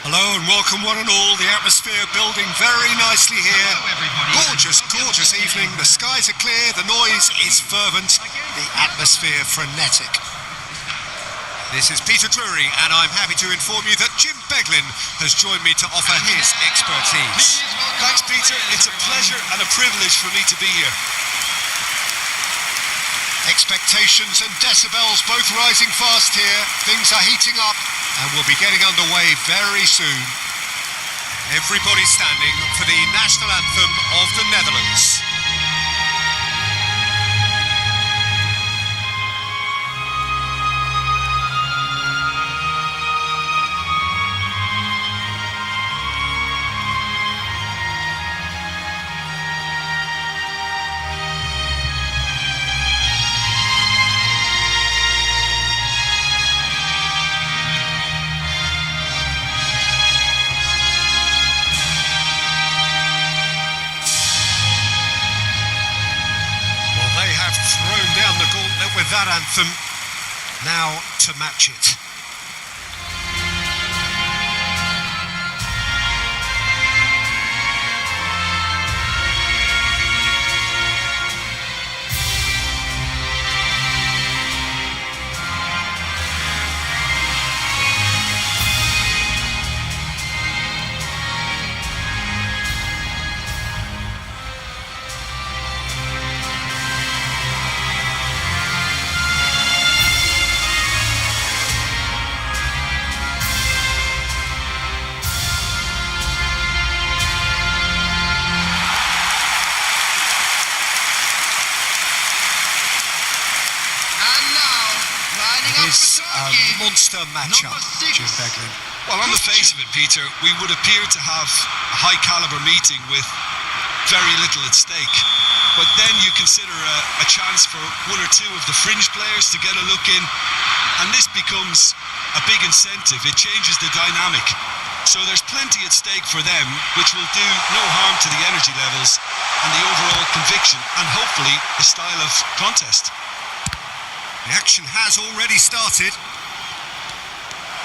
Hello and welcome one and all. The atmosphere building very nicely here. Gorgeous, gorgeous evening. The skies are clear, the noise is fervent, the atmosphere frenetic. This is Peter Drury and I'm happy to inform you that Jim Beglin has joined me to offer his expertise. Thanks, Peter. It's a pleasure and a privilege for me to be here. Expectations and decibels both rising fast here. Things are heating up and we'll be getting underway very soon. Everybody's standing for the national anthem of the Netherlands. Thrown down the gauntlet with that anthem. Now to match it. Is a monster matchup, Jim Beglin. Well, on the face of it, Peter, we would appear to have a high-caliber meeting with very little at stake. But then you consider a chance for one or two of the fringe players to get a look in, and this becomes a big incentive. It changes the dynamic. So there's plenty at stake for them, which will do no harm to the energy levels and the overall conviction, and hopefully the style of contest. The action has already started.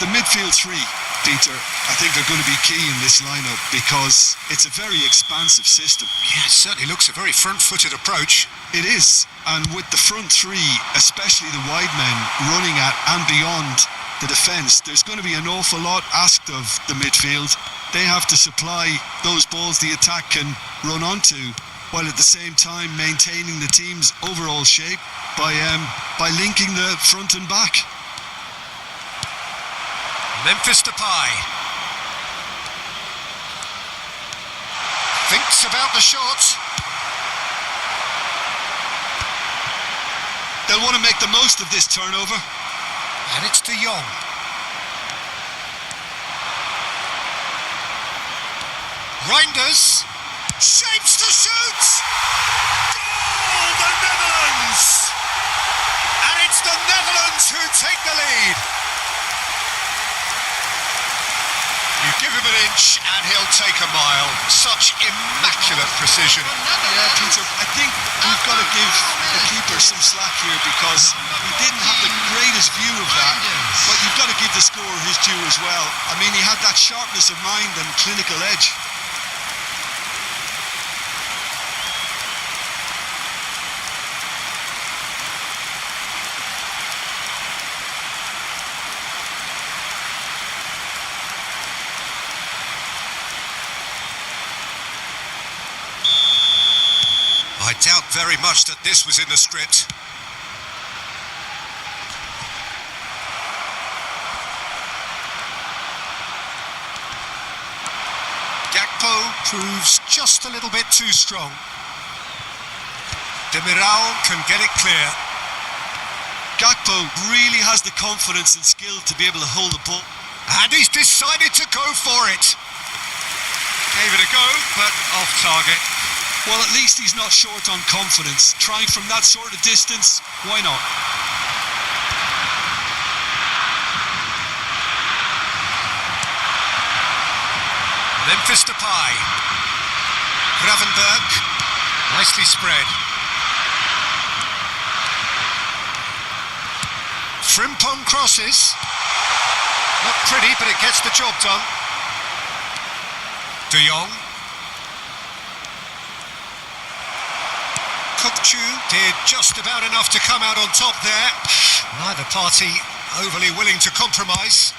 The midfield three, Peter, I think they're going to be key in this lineup because it's a very expansive system. Yeah, it certainly looks a very front-footed approach. It is, and with the front three, especially the wide men running at and beyond the defence, there's going to be an awful lot asked of the midfield. They have to supply those balls the attack can run onto, while at the same time maintaining the team's overall shape by linking the front and back. Memphis Depay thinks about the shot. They'll want to make the most of this turnover. And it's De Jong. Reinders shapes to shoot. Goal, the Netherlands! And it's the Netherlands who take the lead. You give him an inch and he'll take a mile. Such immaculate precision. Yeah, Peter, I think we've got to give the keeper some slack here because he didn't have the greatest view of that. But you've got to give the scorer his due as well. I mean, he had that sharpness of mind and clinical edge. I doubt very much that this was in the script. Gakpo proves just a little bit too strong. Demiral can get it clear. Gakpo really has the confidence and skill to be able to hold the ball. And he's decided to go for it. Gave it a go, but off target. Well, at least he's not short on confidence. Trying from that sort of distance, why not? Memphis Depay. Gravenberg. Nicely spread. Frimpong crosses. Not pretty, but it gets the job done. De Jong. Kukchu did just about enough to come out on top there. Neither party overly willing to compromise.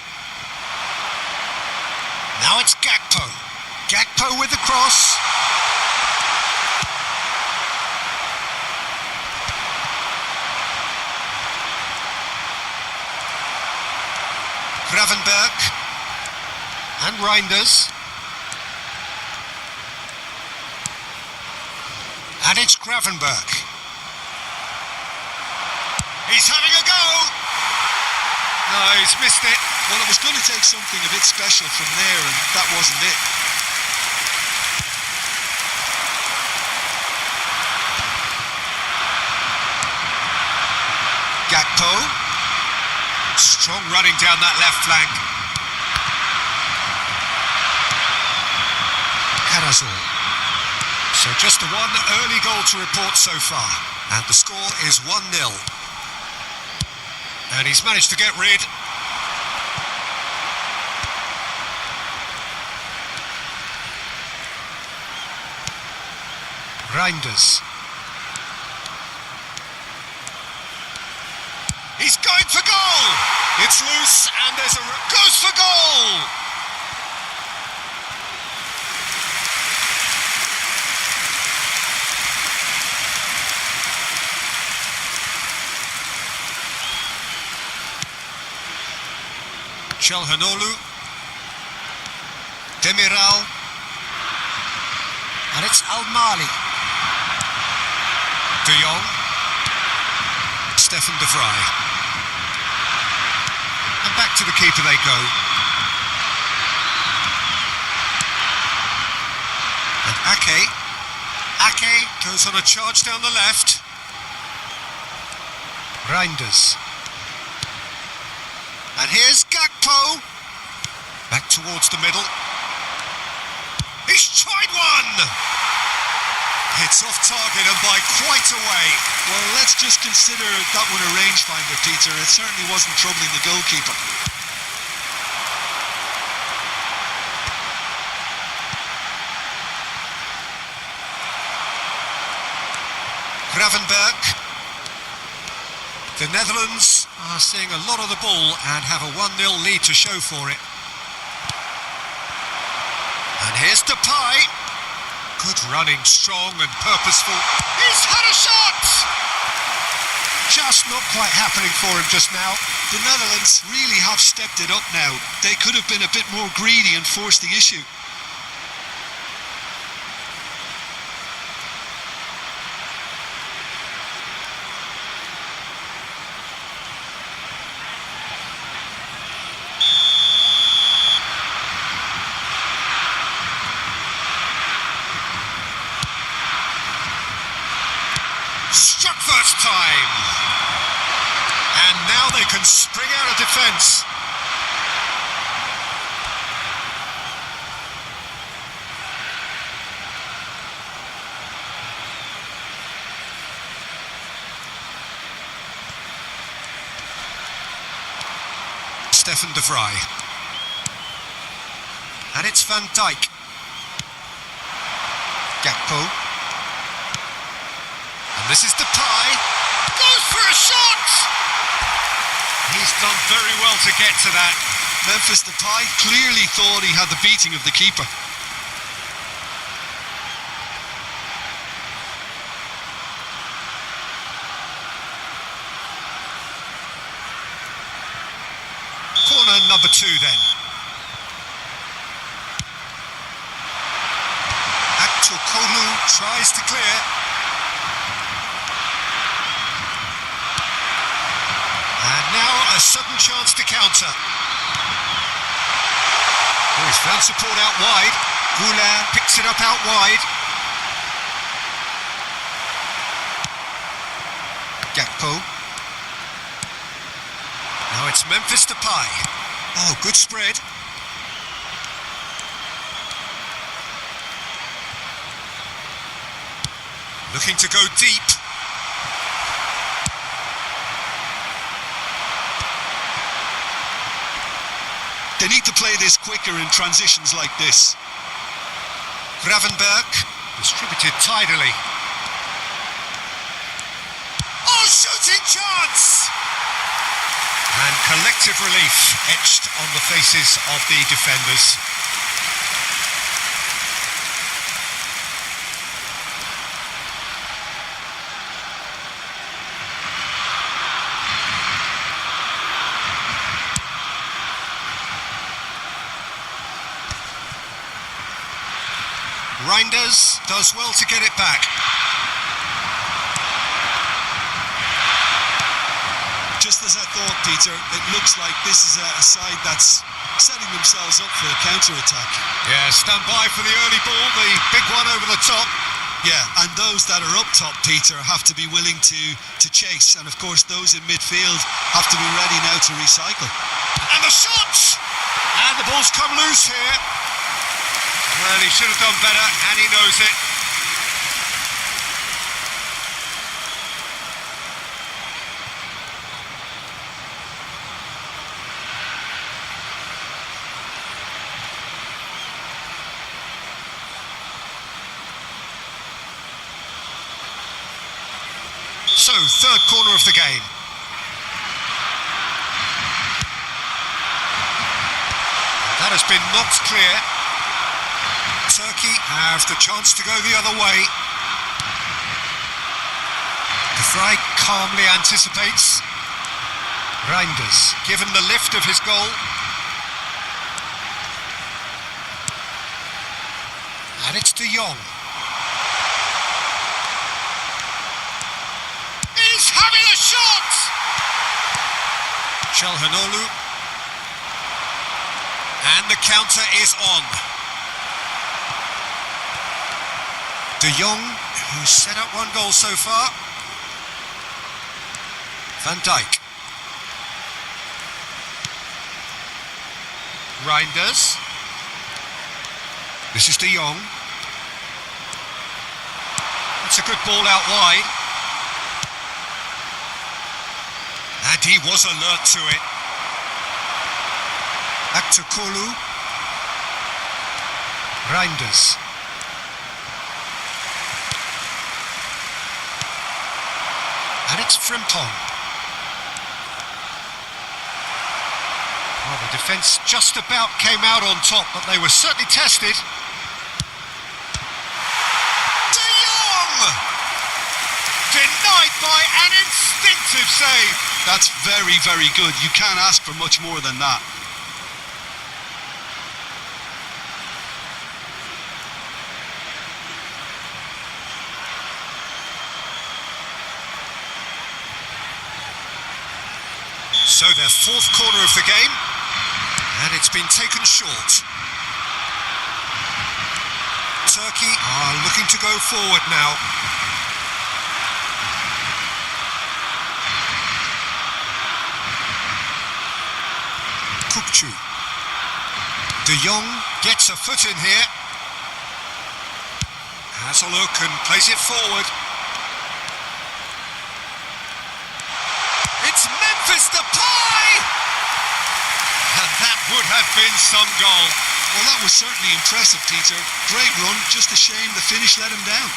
Now it's Gakpo. Gakpo with the cross. Gravenberg and Reinders. And it's Gravenberg. He's having a go. No, he's missed it. Well, it was going to take something a bit special from there, and that wasn't it. Gakpo. Strong running down that left flank. Carazor. So just the one early goal to report so far. And the score is 1-0. And he's managed to get rid. Reinders. He's going for goal! It's loose and there's goes for goal! Çalhanoğlu, Demiral, and it's Al-Mali. De Jong, Stefan de Vrij. And back to the keeper they go. And Ake. Ake goes on a charge down the left. Reinders. And here's Gakpo. Back towards the middle. He's tried one! It's off target and by quite a way. Well, let's just consider that one a rangefinder, Peter. It certainly wasn't troubling the goalkeeper. Gravenberg. The Netherlands are seeing a lot of the ball and have a 1-0 lead to show for it. And here's Depay. Good running, strong and purposeful. He's had a shot! Just not quite happening for him just now. The Netherlands really have stepped it up now. They could have been a bit more greedy and forced the issue. Struck first time. And now they can spring out of defence. Stefan de Vrij. And it's Van Dijk. Gakpo. And this is Depay. Goes for a shot! He's done very well to get to that. Memphis Depay clearly thought he had the beating of the keeper. Corner number 2 then. Aktürkoğlu tries to clear. And now a sudden chance to counter. Oh, he's found support out wide. Goulart picks it up out wide. Gakpo. Now it's Memphis Depay. Oh, good spread. Looking to go deep. They need to play this quicker in transitions like this. Gravenberg, distributed tidily. Oh, shooting chance! And collective relief etched on the faces of the defenders. Reinders does well to get it back. Just as I thought, Peter, it looks like this is a side that's setting themselves up for a counter-attack. Yeah, stand by for the early ball, the big one over the top. Yeah, and those that are up top, Peter, have to be willing to chase. And of course, those in midfield have to be ready now to recycle. And the shots! And the ball's come loose here. Well, he should have done better, and he knows it. So, third corner of the game. That has been knocked clear. Turkey have the chance to go the other way. De Vrij calmly anticipates. Reinders given the lift of his goal. And it's De Jong. He's having a shot! Çalhanoğlu. And the counter is on. De Jong, who's set up one goal so far. Van Dijk. Reinders. This is De Jong. That's a good ball out wide. And he was alert to it. Back to Kolu. Reinders. And it's Frimpong. Well, the defence just about came out on top, but they were certainly tested. De Jong! Denied by an instinctive save. That's very, very good. You can't ask for much more than that. So their fourth corner of the game, and it's been taken short. Turkey are looking to go forward now. Kukçu. De Jong gets a foot in here. Has a look and plays it forward. It's Memphis Depay! And that would have been some goal. Well, that was certainly impressive, Peter. Great run, just a shame the finish let him down.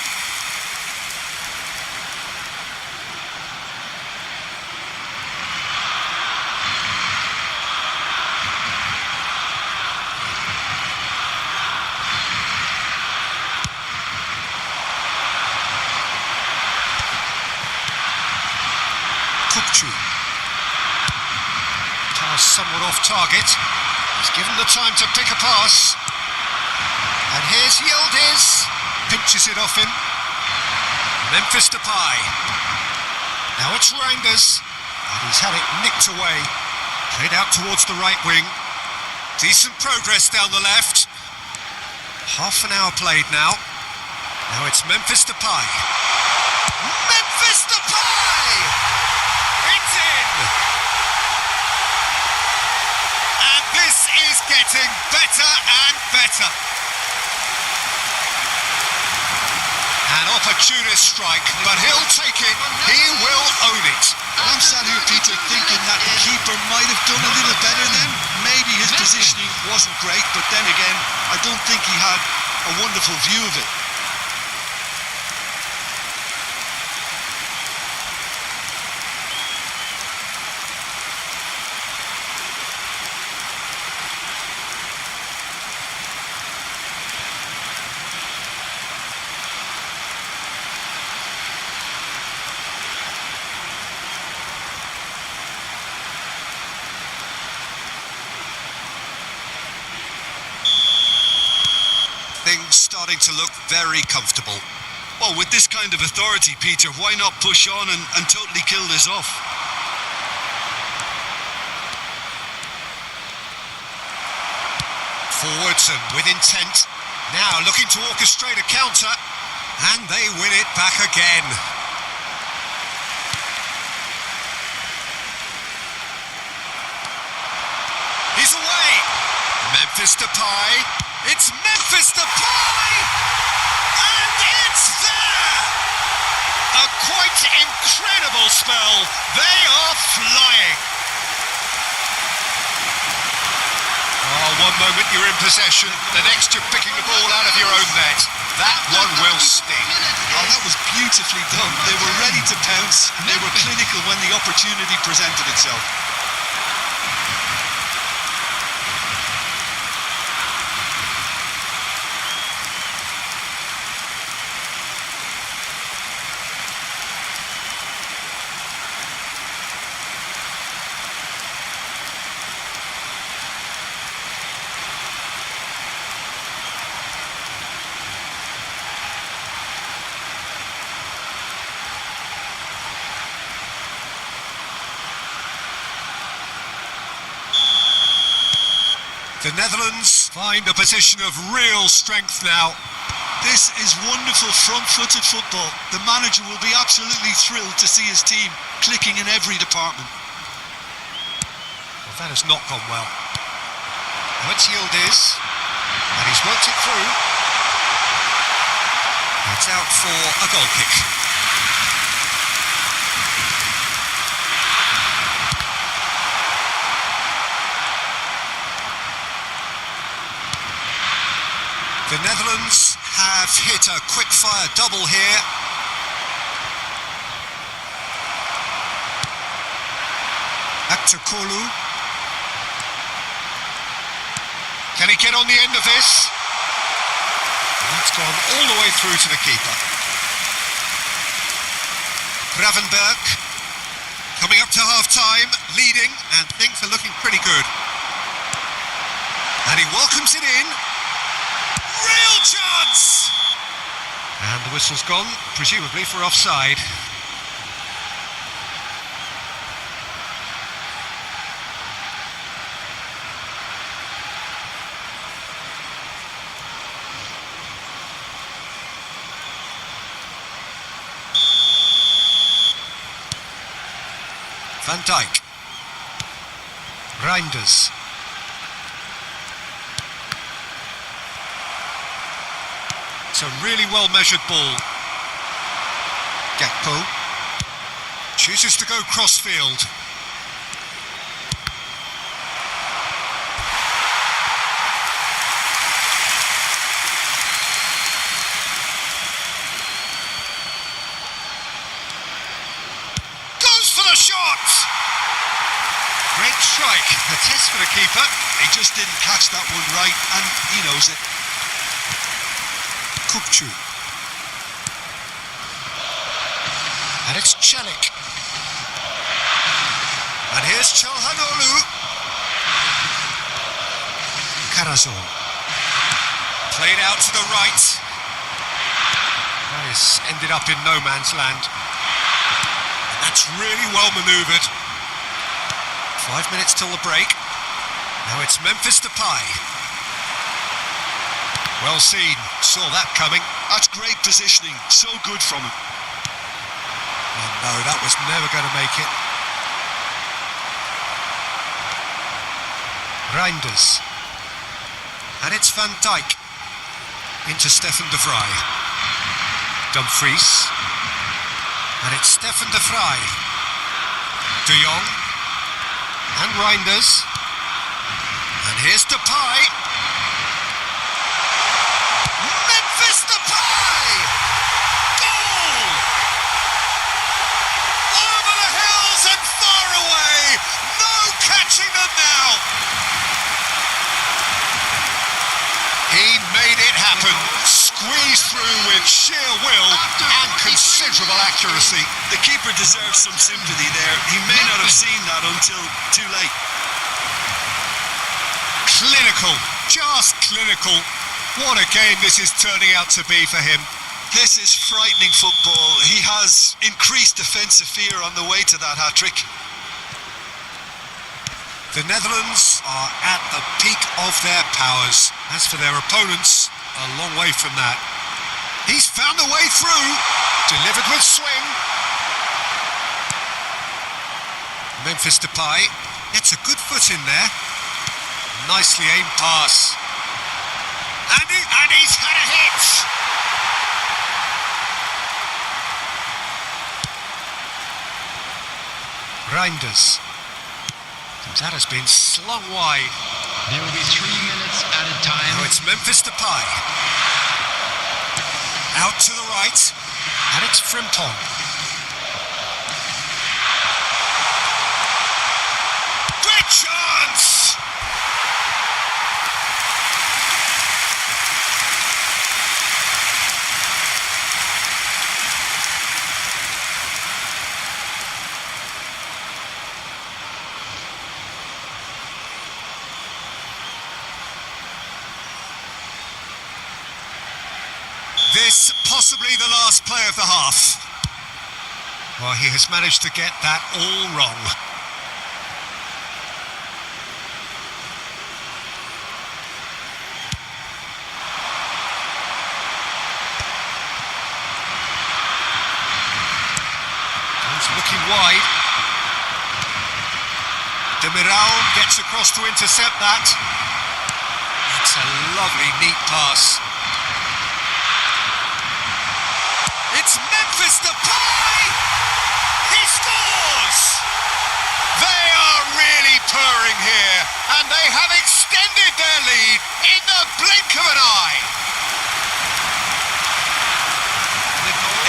Kukçu. Pass somewhat off target. He's given the time to pick a pass. And here's Yildiz. Pinches it off him. Memphis Depay. Now it's Reinders. And he's had it nicked away. Played out towards the right wing. Decent progress down the left. Half an hour played now. Now it's Memphis Depay. Memphis Depay! It's in! And this is getting better and better. An opportunist strike, but he'll take it. He will own it. I'm sat here, Peter, thinking that the keeper might have done a little better then. Maybe his positioning wasn't great, but then again, I don't think he had a wonderful view of it. Things starting to look very comfortable. Well, with this kind of authority, Peter, why not push on and totally kill this off? Forwards and with intent. Now looking to orchestrate a counter. And they win it back again. He's away. Memphis Depay. It's Memphis Depay! And it's there! A quite incredible spell. They are flying. Oh, one moment you're in possession, the next you're picking the ball out of your own net. That one will sting. Oh, that was beautifully done. They were ready to pounce, and they were clinical when the opportunity presented itself. The Netherlands find a position of real strength now. This is wonderful front-footed football. The manager will be absolutely thrilled to see his team clicking in every department. Well, that has not gone well. Now it's Yildiz, and he's worked it through. It's out for a goal kick. The Netherlands have hit a quick-fire double here. Aktakolu. Can he get on the end of this? That's gone all the way through to the keeper. Gravenberg coming up to half-time, leading, and things are looking pretty good. And he welcomes it in. Real chance! And the whistle's gone, presumably for offside. Van Dijk. Reinders. It's a really well-measured ball. Gakpo chooses to go crossfield. Goes for the shot! Great strike. A test for the keeper. He just didn't catch that one right, and he knows it. Kupchu. And it's Celik. And here's Çalhanoğlu. Karazor. Played out to the right. That has ended up in no man's land. And that's really well manoeuvred. 5 minutes till the break. Now it's Memphis Depay. Well seen, saw that coming. That's great positioning, so good from him. Oh no, that was never going to make it. Reinders. And it's Van Dijk. Into Stefan de Vrij. Dumfries. And it's Stefan de Vrij. De Jong. And Reinders. And here's Depay. goes through with sheer will and considerable accuracy. The keeper deserves some sympathy there. He may not have seen that until too late. Clinical, just clinical. What a game this is turning out to be for him. This is frightening football. He has increased defensive fear on the way to that hat-trick. The Netherlands are at the peak of their powers. As for their opponents, a long way from that. He's found a way through, delivered with swing. Memphis Depay gets a good foot in there. Nicely aimed pass. And he's had a hit! Reinders. That has been slung wide. There will be 3 minutes at a time. Now it's Memphis Depay. Out to the right. And it's Frimpong. Great chance! This possibly the last play of the half. Well, he has managed to get that all wrong. He's looking wide. Demiral gets across to intercept that. It's a lovely, neat pass. It's Memphis Depay! He scores! They are really purring here, and they have extended their lead in the blink of an eye.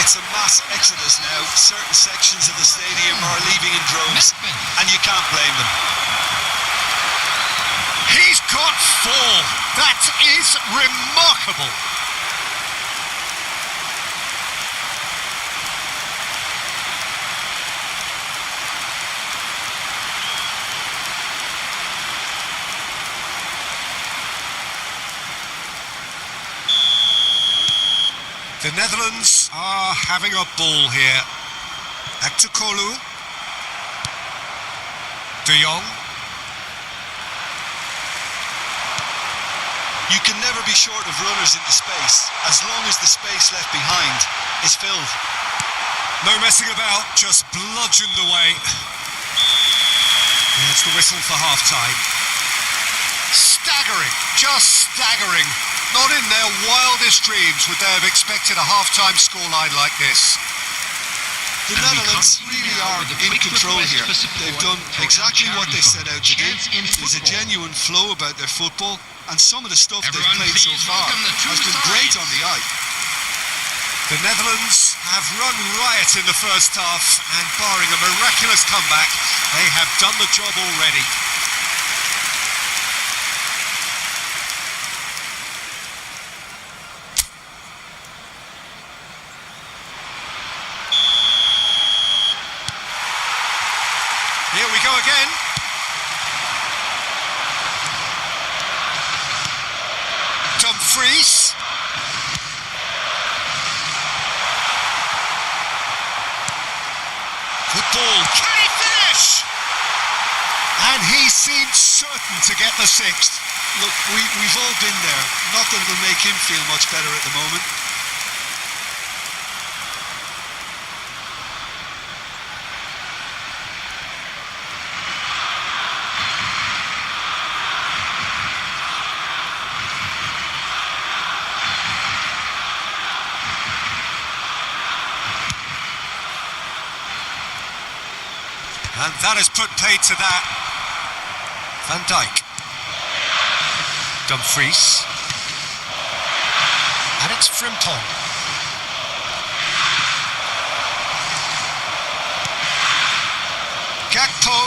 It's a mass exodus now. Certain sections of the stadium are leaving in droves, and you can't blame them. He's got 4. That is remarkable. The Netherlands are having a ball here. Aktukolu. De Jong. You can never be short of runners into space, as long as the space left behind is filled. No messing about, just bludgeoned away. There's the whistle for half-time. Staggering, just staggering. Not in their wildest dreams would they have expected a half-time scoreline like this. The Netherlands really are in control here. They've done exactly what they set out to do. There's a genuine flow about their football, and some of the stuff they've played so far has been great on the eye. The Netherlands have run riot in the first half, and barring a miraculous comeback, they have done the job already. Here we go again. Dumfries. Good ball. Can he finish? And he seemed certain to get the 6th. Look, we've all been there. Not that it'll make him feel much better at the moment. And that has put paid to that. Van Dijk. Dumfries. And it's Frimpong. Gakpo.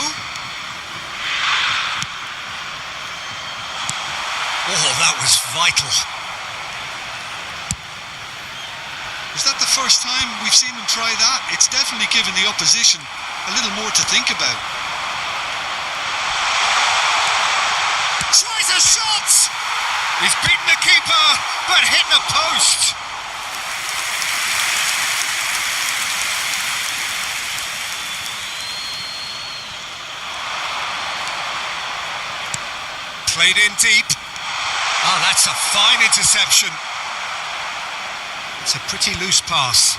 Oh, that was vital. Is that the first time we've seen them try that? It's definitely given the opposition a little more to think about. Tries a shot! He's beaten the keeper, but hit the post. Played in deep. Oh, that's a fine interception. It's a pretty loose pass.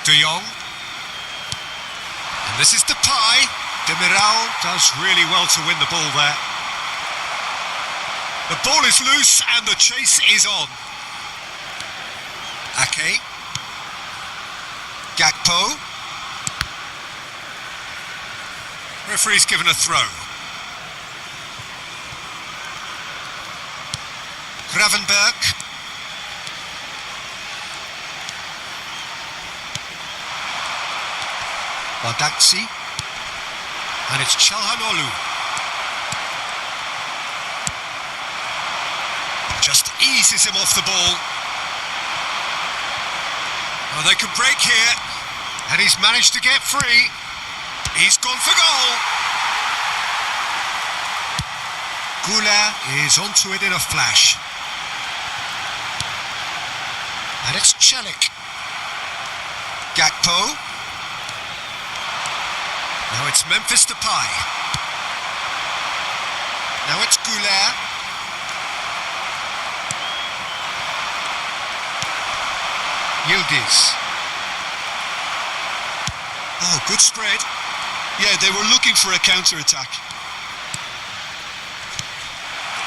De Jong. And this is Depay. Demiral does really well to win the ball there. The ball is loose and the chase is on. Ake. Gakpo. Referee's given a throw. Gravenberg. Badaxi. And it's Çalhanoğlu. Just eases him off the ball. Oh, they could break here. And he's managed to get free. He's gone for goal. Gula is onto it in a flash. And it's Celik. Gakpo. Now it's Memphis Depay. Now it's Gula. Yildiz. Oh, good spread. Yeah, they were looking for a counter-attack.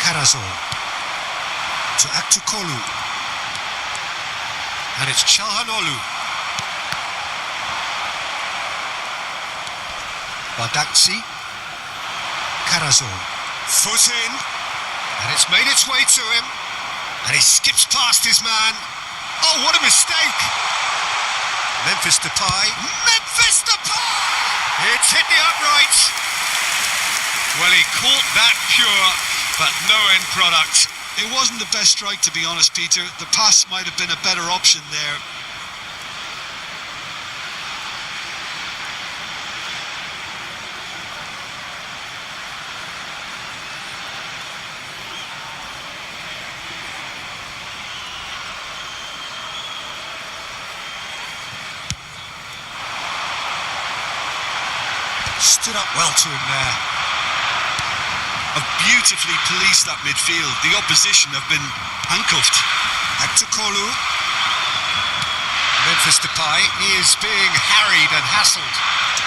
Karazor. To Aktukolu. And it's Çalhanoğlu. Badaxi. Karazor. Foot in. And it's made its way to him. And he skips past his man. Oh, what a mistake! Memphis Depay. Memphis Depay! It's hit the upright. Well, he caught that pure, but no end product. It wasn't the best strike, to be honest, Peter. The pass might have been a better option there. Stood up well to him there. Have beautifully policed that midfield. The opposition have been handcuffed. Aktukolu. Memphis Depay is being harried and hassled.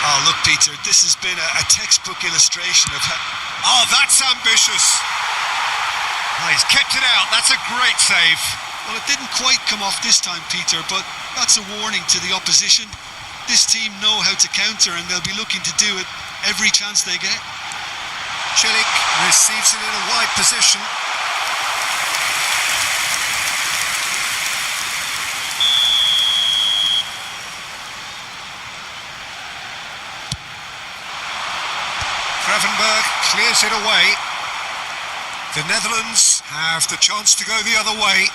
Oh, look, Peter, this has been a textbook illustration of how... Oh, that's ambitious. Oh, he's kept it out. That's a great save. Well, it didn't quite come off this time, Peter, but that's a warning to the opposition. This team know how to counter and they'll be looking to do it every chance they get. Celik receives it in a wide position. Gravenberg clears it away. The Netherlands have the chance to go the other way.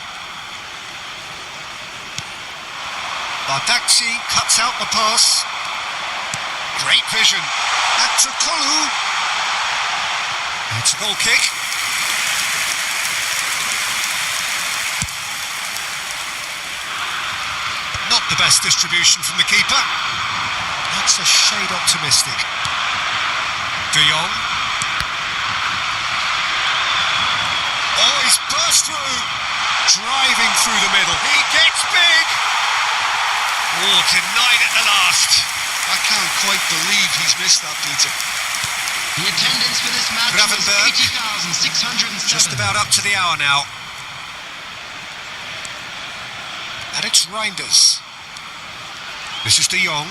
Badaxi cuts out the pass. Great vision. Aktukolu. It's a goal kick. Not the best distribution from the keeper. That's a shade optimistic. De Jong. Oh, he's burst through. Driving through the middle. He gets big. Oh, denied at the last. I can't quite believe he's missed that, Peter. The attendance for this match Gravenberg. was 80,607. Just about up to the hour now. And it's Reinders. This is De Jong.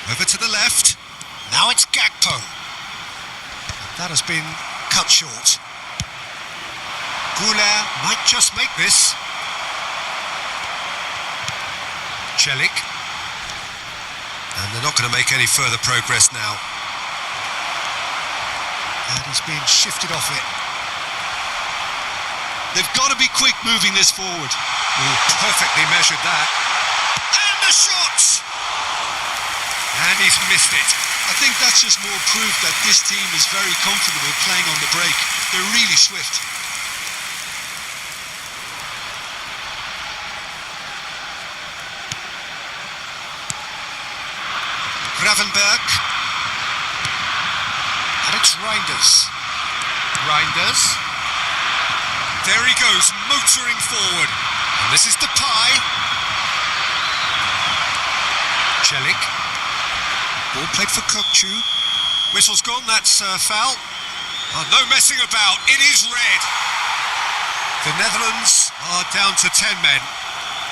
Over to the left. Now it's Gakpo. That has been cut short. Gula might just make this. Celik. And they're not going to make any further progress now. And he's being shifted off it. They've got to be quick moving this forward. Ooh, perfectly measured that. And the shot! And he's missed it. I think that's just more proof that this team is very comfortable playing on the break. They're really swift. Gravenberg. And it's Reinders. Reinders. There he goes, motoring forward. And this is Depay. Celik. Ball played for Kokchu. Whistle's gone, that's foul. Oh, no messing about, it is red. The Netherlands are down to 10 men.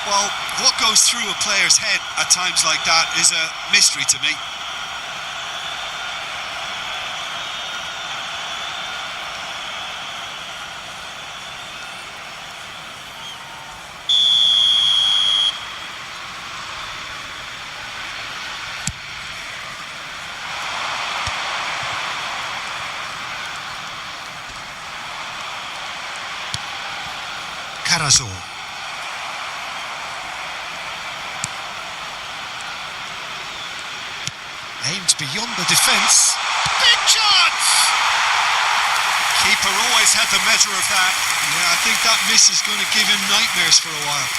Well, what goes through a player's head at times like that is a mystery to me. Karazor. Aimed beyond the defence. Big chance! Keeper always had the measure of that. Yeah, I think that miss is going to give him nightmares for a while.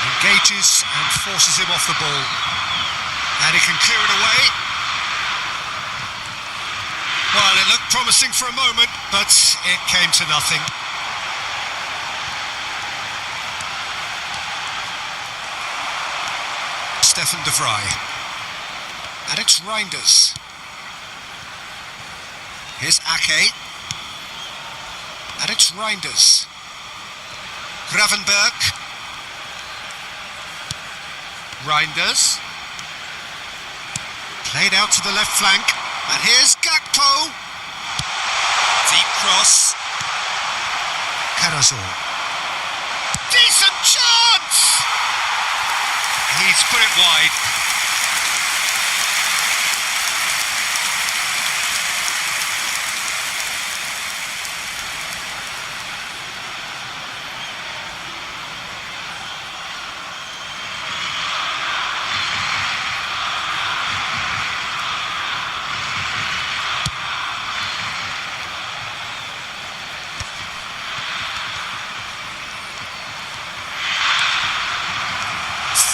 Engages and forces him off the ball. And he can clear it away. Well, it looked promising for a moment, but it came to nothing. Stefan de Vrij. And it's Reinders. Here's Ake. And it's Reinders. Gravenberg. Reinders. Played out to the left flank. And here's Gakpo. Deep cross. Karazor. Decent chance! He's put it wide.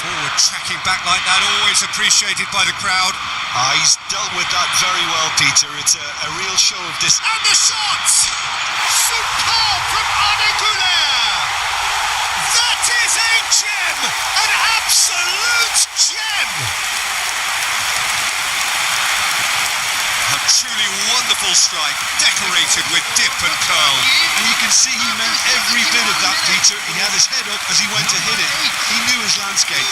Forward tracking back like that, always appreciated by the crowd. He's dealt with that very well, Peter. It's a real show of this. And the shot! Superb from Arne Güler! That is a gem! An absolute gem! A truly wonderful strike, decorated with dip and curl. And you can see he meant every bit of that, Peter. He had his head up as he went to hit it. He knew his landscape.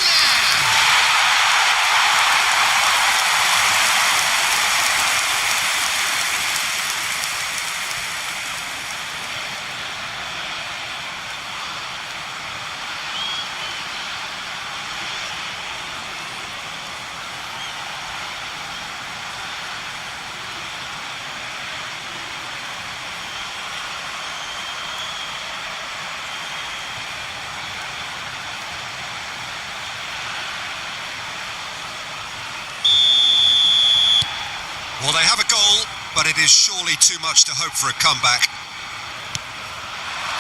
Well, they have a goal, but it is surely too much to hope for a comeback.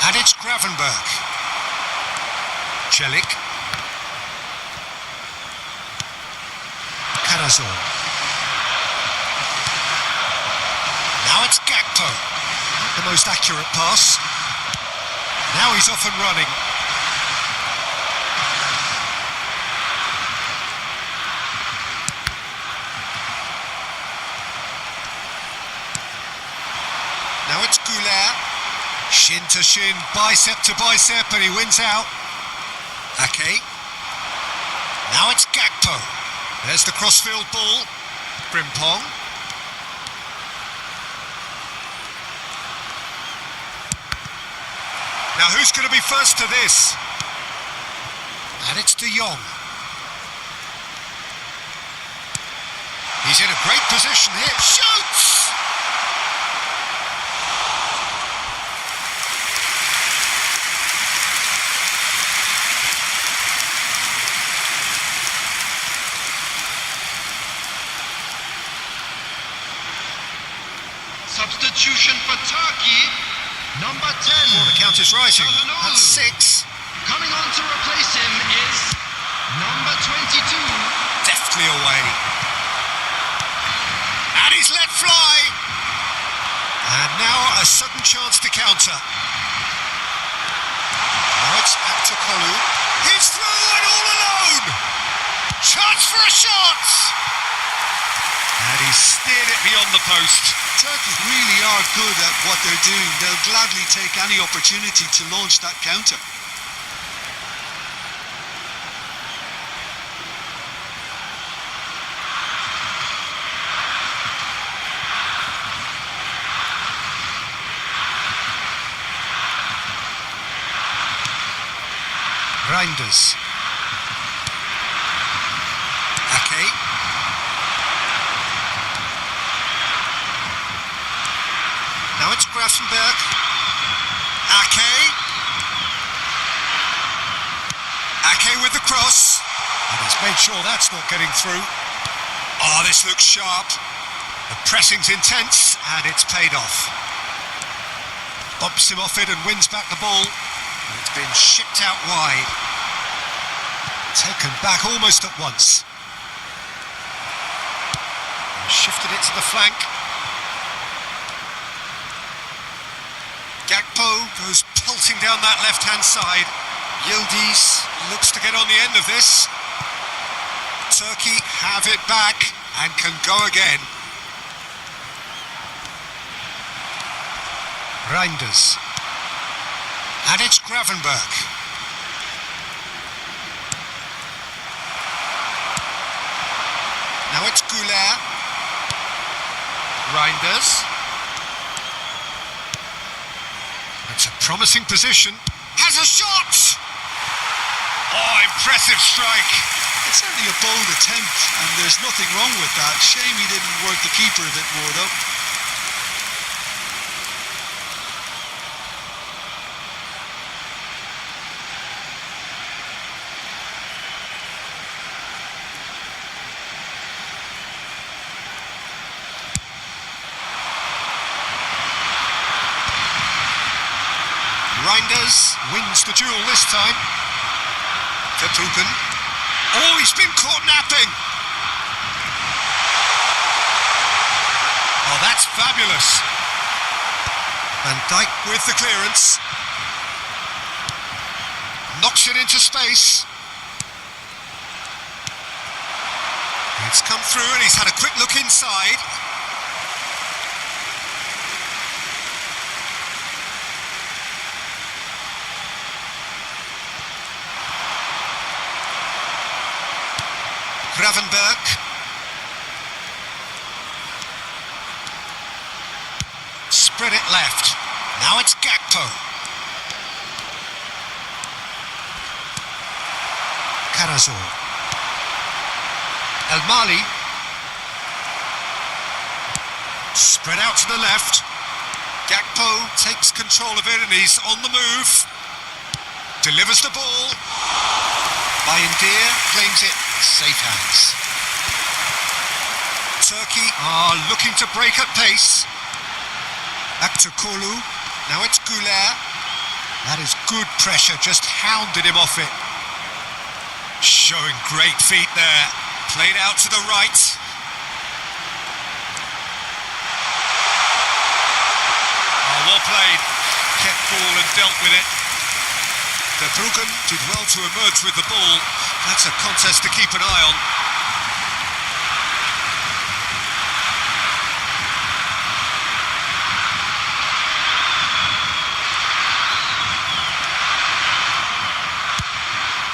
And it's Gravenberg. Celik. Karazor. Now it's Gakpo. Not the most accurate pass. Now he's off and running. Now it's Güler. Shin to shin, bicep to bicep, and he wins out. Ake. Now it's Gakpo. There's the crossfield ball. Frimpong. Now who's going to be first to this? And it's De Jong. He's in a great position here. Shoots! Substitution for Turkey, number 10. Oh, the count is rising. Çalhanoğlu. That's 6. Coming on to replace him is number 22. Deftly away. And he's let fly. And now a sudden chance to counter. Now it's Aktakolu. He's through and all alone. Chance for a shot. And he's steered it beyond the post. Turkey really are good at what they're doing. They'll gladly take any opportunity to launch that counter. Reinders. Ake. Now it's Grafenberg. Ake. Ake with the cross. And he's made sure that's not getting through. Oh, this looks sharp. The pressing's intense and it's paid off. Bumps him off it and wins back the ball. And it's been shipped out wide. Taken back almost at once. And shifted it to the flank. Gakpo goes pelting down that left-hand side. Yildiz looks to get on the end of this. Turkey have it back and can go again. Reinders. And it's Gravenberg. Now it's Goulet. Reinders. It's a promising position. Has a shot! Oh, impressive strike. It's certainly a bold attempt, and there's nothing wrong with that. Shame he didn't work the keeper a bit more, though. Reinders wins the duel this time. Vertonghen. Oh, he's been caught napping. Oh, that's fabulous. Van Dijk with the clearance. Knocks it into space. It's come through and he's had a quick look inside. Gravenberg. Spread it left. Now it's Gakpo. Karazor. El Mali. Spread out to the left. Gakpo takes control of it and he's on the move. Delivers the ball. Bayındır claims it. Safe hands. Turkey are looking to break at pace. Aktakolu. Now it's Goulet. That is good pressure, just hounded him off it. Showing great feet there. Played out to the right. Oh, well played. Kept ball and dealt with it. Vertonghen did well to emerge with the ball. That's a contest to keep an eye on.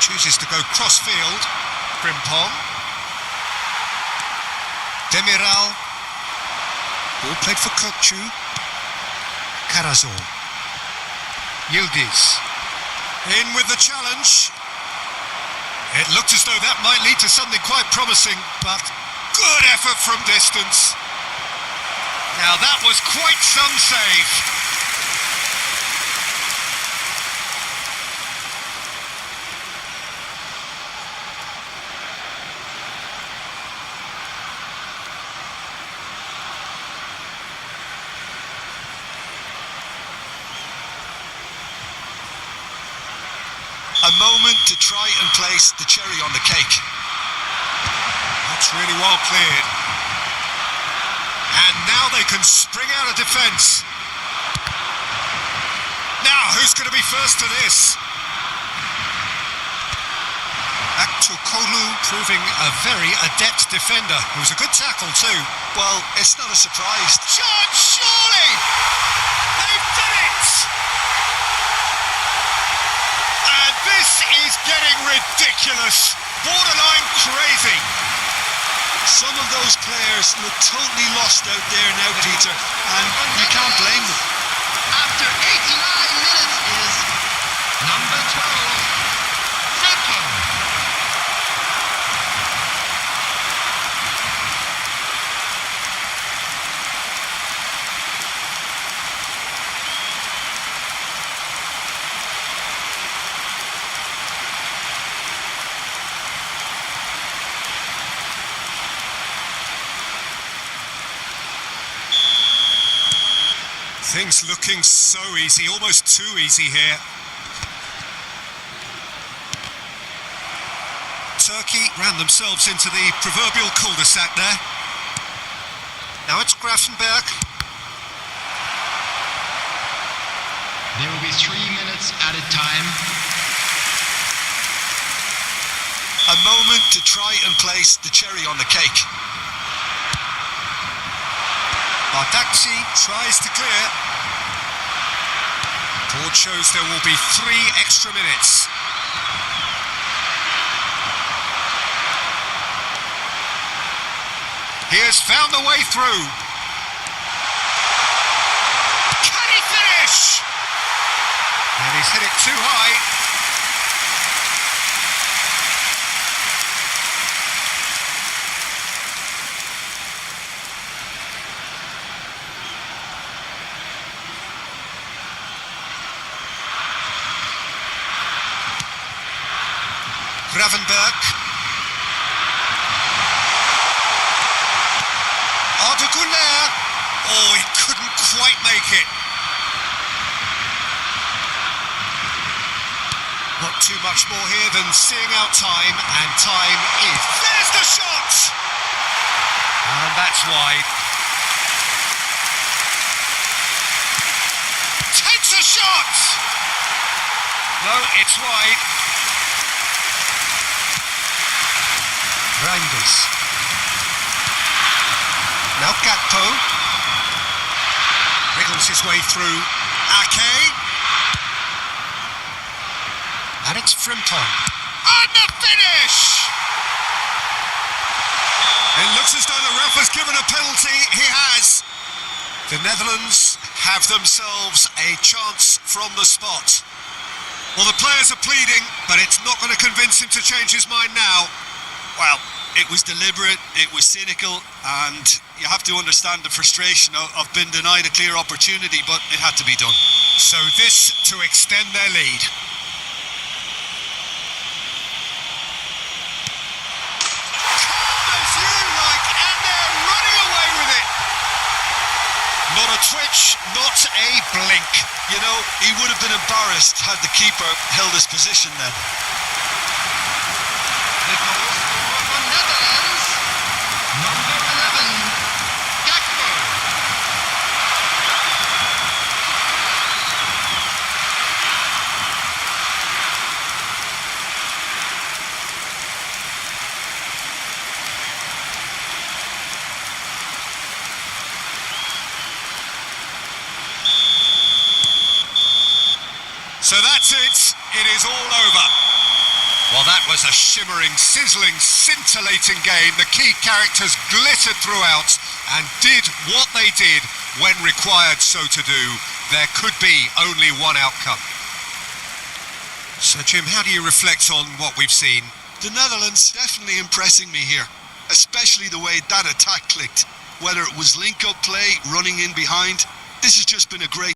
Chooses to go cross-field. Frimpong. Demiral. Ball played for Kökçü. Karazor. Yildiz. In with the challenge. It looked as though that might lead to something quite promising, but Good effort from distance. Now that was quite some save. A moment to try and place the cherry on the cake. That's really well cleared. And now they can spring out of defence. Now, who's going to be first to this? Aktukolu proving a very adept defender. It was a good tackle too. Well, it's not a surprise. Shot, surely! They've done it! And this is getting ridiculous. Borderline crazy. Some of those players look totally lost out there now, Peter, and you can't blame them. After 89 minutes is number 12, Franco. Things looking so easy, almost too easy here. Turkey ran themselves into the proverbial cul-de-sac there. Now it's Grafenberg. There will be 3 minutes added time. A moment to try and place the cherry on the cake. Bardakci tries to clear. Board shows there will be 3 extra minutes. He has found the way through. Can he finish? And he's hit it too high. Gravenberg. Ardeguler. Oh, he couldn't quite make it. Not too much more here than seeing out time, and time is... There's the shot! And that's wide. Takes a shot! No, it's wide. Reinders. Now Gakpo. Wriggles his way through. Ake. And it's Frimpong. And the finish! It looks as though the ref has given a penalty. He has. The Netherlands have themselves a chance from the spot. Well, the players are pleading, but it's not going to convince him to change his mind now. Well, it was deliberate, it was cynical, and you have to understand the frustration of being denied a clear opportunity, but it had to be done. So this to extend their lead. Calm as you like, and they're running away with it. Not a twitch, not a blink. You know, he would have been embarrassed had the keeper held his position then. The goal scorer for Netherlands, number 11, Gakpo. So that's it. It is all over. Well, that was a shimmering, sizzling, scintillating game. The key characters glittered throughout and did what they did when required so to do. There could be only one outcome. So, Jim, how do you reflect on what we've seen? The Netherlands definitely impressing me here. especially the way that attack clicked. Whether it was link-up play, running in behind, this has just been a great